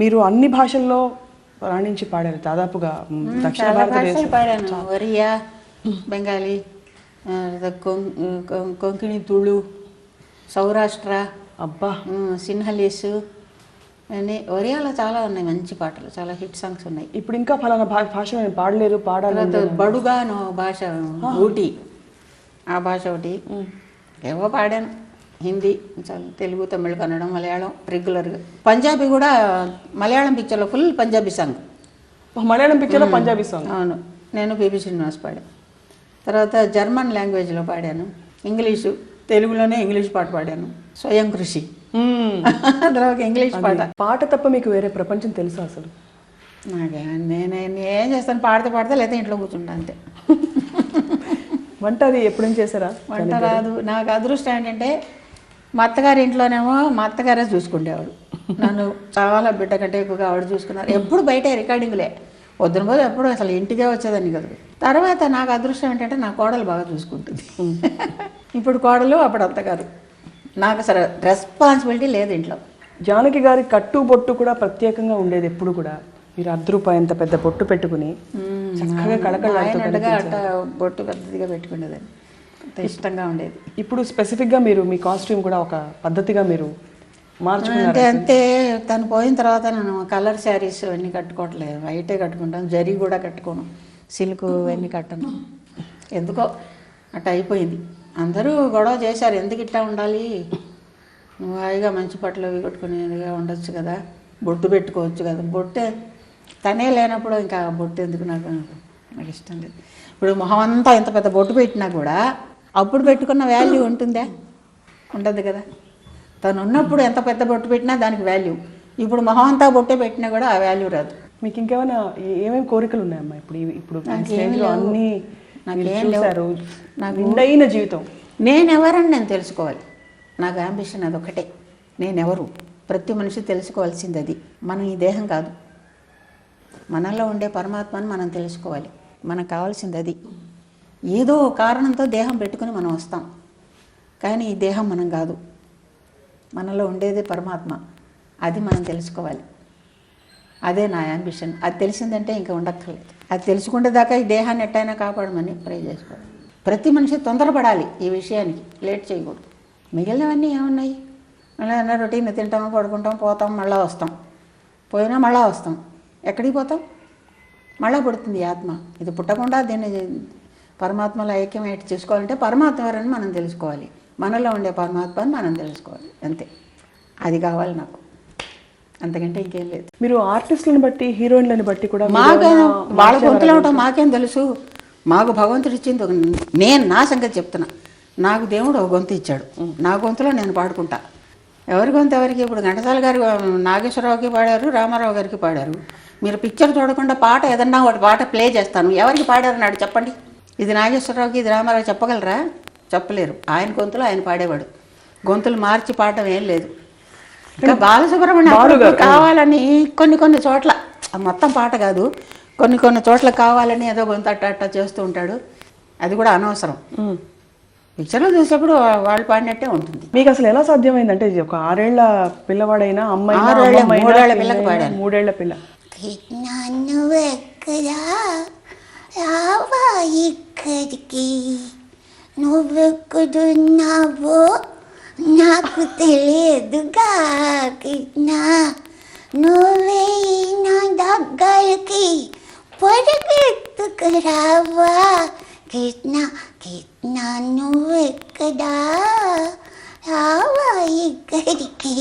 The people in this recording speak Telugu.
మీరు అన్ని భాషల్లో రాణించి పాడారు దాదాపుగా. దక్షిణ భారతదేశం పాడాను. ఒరియా, బెంగాలీ, కొంకణి, తుళు, సౌరాష్ట్ర, అబ్బా, సిన్హలీస్ అని. ఒరియాలో చాలా ఉన్నాయి మంచి పాటలు, చాలా హిట్ సాంగ్స్ ఉన్నాయి. ఇప్పుడు ఇంకా ఫలానా భాష నేను పాడలేరు, పాడాలి. బడుగాను భాష, ఊటీ ఆ భాష ఒకటి ఏవో పాడాను. హిందీ, తెలుగు, తమిళ, కన్నడం, మలయాళం రెగ్యులర్గా. పంజాబీ కూడా మలయాళం పిక్చర్లో ఫుల్ పంజాబీ సాంగ్. మలయాళం పిక్చర్లో పంజాబీ సాంగ్? అవును, నేను పిబి శ్రీనివాస్ పాడాను. తర్వాత జర్మన్ లాంగ్వేజ్లో పాడాను, ఇంగ్లీషు, తెలుగులోనే ఇంగ్లీష్ పాట పాడాను, స్వయం కృషి. తర్వాత ఇంగ్లీష్ పాట తప్ప మీకు వేరే ప్రపంచం తెలుసా అసలు? నేను ఏం చేస్తాను, పాడితే పాడితే లేదా ఇంట్లో కూర్చుంటా అంతే. వంట అది ఎప్పుడు చేశారా? వంట రాదు. నాకు అదృష్టం ఏంటంటే మా అత్తగారి ఇంట్లోనేమో మా అత్తగారే చూసుకునేవాడు నన్ను. చాలా బిడ్డ కంటే ఎక్కువగా ఆవిడ చూసుకున్నారు. ఎప్పుడు బయట రికార్డింగ్లే, వద్దున పోదు ఎప్పుడు అసలు ఇంటికే వచ్చేదాన్ని కదా. తర్వాత నాకు అదృష్టం ఏంటంటే నా కోడలు బాగా చూసుకుంటుంది. ఇప్పుడు కోడలు, అప్పుడు అత్తగారు. నాకు అసలు రెస్పాన్సిబిలిటీ లేదు ఇంట్లో. జానకి గారి కట్టు బొట్టు కూడా ప్రత్యేకంగా ఉండేది ఎప్పుడు కూడా. మీరు ₹100 అంత పెద్ద బొట్టు పెట్టుకుని చక్కగా కళకళగా అట్ట బొట్టు పెద్దదిగా పెట్టుకునేదాన్ని, అంత ఇష్టంగా ఉండేది. ఇప్పుడు స్పెసిఫిక్గా మీరు మీ కాస్ట్యూమ్ కూడా ఒక పద్ధతిగా మీరు మార్చుకున్నారు. అంతే. తను పోయిన తర్వాత నేను కలర్ శారీస్ అవన్నీ కట్టుకోవట్లేదు, వైటే కట్టుకుంటాను. జరీ కూడా కట్టుకోను, సిల్క్ అవన్నీ కట్టను. ఎందుకో అట్ట అయిపోయింది. అందరూ గొడవ చేశారు, ఎందుకు ఇట్లా ఉండాలి, నువ్వు హాయిగా మంచి బట్టలు అవి కట్టుకునేదిగా ఉండొచ్చు కదా, బొట్టు పెట్టుకోవచ్చు కదా. బొట్టే తనే లేనప్పుడు ఇంకా బొట్టు ఎందుకు, నాకు ఇష్టం లేదు. ఇప్పుడు మొహం అంతా ఇంత పెద్ద బొట్టు పెట్టినా కూడా అప్పుడు పెట్టుకున్న వాల్యూ ఉంటుందా? ఉండదు కదా. తను ఉన్నప్పుడు ఎంత పెద్ద బొట్టు పెట్టినా దానికి వాల్యూ. ఇప్పుడు మొహం అంతా బొట్టే పెట్టినా కూడా ఆ వాల్యూ రాదు. మీకు ఇంకేమైనా ఏమేమి కోరికలు ఉన్నాయమ్మా ఇప్పుడు అన్నీ చూసారు, నాకు నిండైన జీవితం? నేనెవరని నేను తెలుసుకోవాలి. నాకు అంబిషన్ అదొకటే, నేనెవరు. ప్రతి మనిషి తెలుసుకోవాల్సింది అది. మనం ఈ దేహం కాదు, మనలో ఉండే పరమాత్మని మనం తెలుసుకోవాలి. మనకు కావాల్సింది అది. ఏదో కారణంతో దేహం పెట్టుకుని మనం వస్తాం, కానీ ఈ దేహం మనం కాదు, మనలో ఉండేదే పరమాత్మ. అది మనం తెలుసుకోవాలి. అదే నా అంబిషన్. అది తెలిసిందంటే ఇంకా ఉండక్కర్లేదు. అది తెలుసుకుంటే దాకా ఈ దేహాన్ని ఎట్టయినా కాపాడమని ప్రే చేసుకోవాలి. ప్రతి మనిషి తొందరపడాలి ఈ విషయానికి, లేట్ చేయకూడదు. మిగిలినవన్నీ ఏమున్నాయి, మళ్ళీ రొటీన్ తింటాం, పడుకుంటాం, పోతాం, మళ్ళీ వస్తాం, పోయినా మళ్ళీ వస్తాం. ఎక్కడికి పోతాం? మళ్ళీ పుడుతుంది ఆత్మ. ఇది పుట్టకుండా దీన్ని పరమాత్మలో ఐక్యమేట్ చేసుకోవాలంటే పరమాత్మ ఎవరని మనం తెలుసుకోవాలి, మనలో ఉండే పరమాత్మని మనం తెలుసుకోవాలి, అంతే. అది కావాలి నాకు, అంతకంటే ఇంకేం లేదు. మీరు ఆర్టిస్టులను బట్టి, హీరోయిన్లను బట్టి కూడా వాళ్ళ గొంతులో ఉంటాం, మాకేం తెలుసు. మాకు భగవంతుడు ఇచ్చింది. నేను నా సంగతి చెప్తున్నా, నాకు దేవుడు ఒక గొంతు ఇచ్చాడు, నా గొంతులో నేను పాడుకుంటా. ఎవరి గొంతు ఎవరికి. ఇప్పుడు ఘంటసాల గారు నాగేశ్వరరావుకి పాడారు, రామారావు గారికి పాడారు. మీరు పిక్చర్ చూడకుండా పాట ఏదన్నా ఒకటి పాట ప్లే చేస్తాను, ఎవరికి పాడారు నాడు చెప్పండి. ఇది నాగేశ్వరరావుకి, ఇది రామారావు చెప్పగలరా? చెప్పలేరు. ఆయన గొంతులో ఆయన పాడేవాడు. గొంతులు మార్చి పాడటం ఏం లేదు. ఇంకా బాలసుబ్రహ్మణ్యం కావాలని కొన్ని చోట్ల, మొత్తం పాట కాదు, కొన్ని చోట్ల కావాలని ఏదో గొంతు అట్ట చేస్తూ ఉంటాడు. అది కూడా అనవసరం. పిక్చర్లో చూసేప్పుడు వాళ్ళు పాడినట్టే ఉంటుంది. మీకు అసలు ఎలా సాధ్యమైందంటే ఒక 6 ఏళ్ల పిల్లవాడైనా, అమ్మాయి 3 ఏళ్ల పిల్లకి పాడాను. 3 ఏళ్ల పిల్ల. నువ్వెక్కడున్నావో నాకు తెలియదుగా కృష్ణ, నువ్వే నా దగ్గరికి పరిగెత్తుకురావా కృష్ణ, కృష్ణ నువ్వెక్కడా రావా ఇక్కడికి.